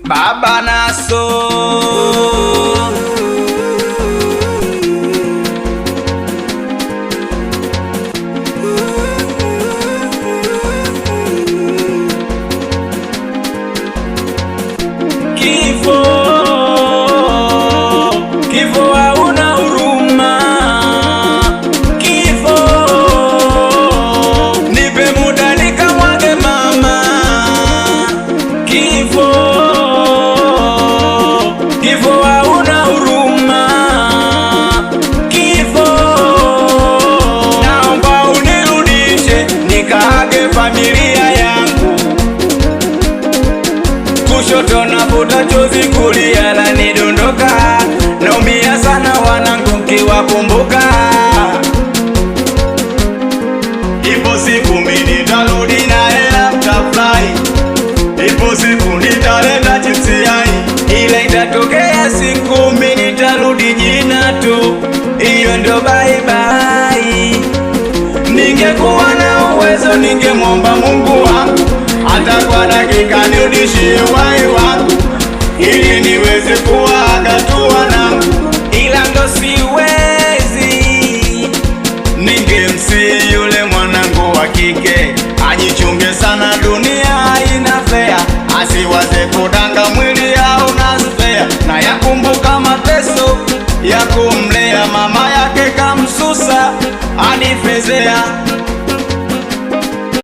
Baba Naso. Kifo hauna huruma. Kifo, nipe muda nikamwage mama. Kifo hauna huruma. Kifo, naomba unirudishe nikaage familia yangu. Kushoto nafuta chozi, kulia lanidondoka. Naumia sana wanangu nkiwakumbuka. Ipo siku mimi nitarudi na hela mtafurahi. Ipo siku nitaleta chipsi yai. Ile itatokea siku mimi nitarudi jina tu. Iyo ndo bye bye. Ningekuwa na uwezo ningemwomba Mungu wangu hata kwa dakika nirudishie uhai wangu, ili niweze kuaga tu wanangu, ila ndo siwezi. Ningemsihi yule mwanangu wa kike ajichunge sana, dunia haina fea, asiwaze kudanga mwili au nasfea. Na yakumbuka mateso ya kumlea mama yake, kamsusa anifezea.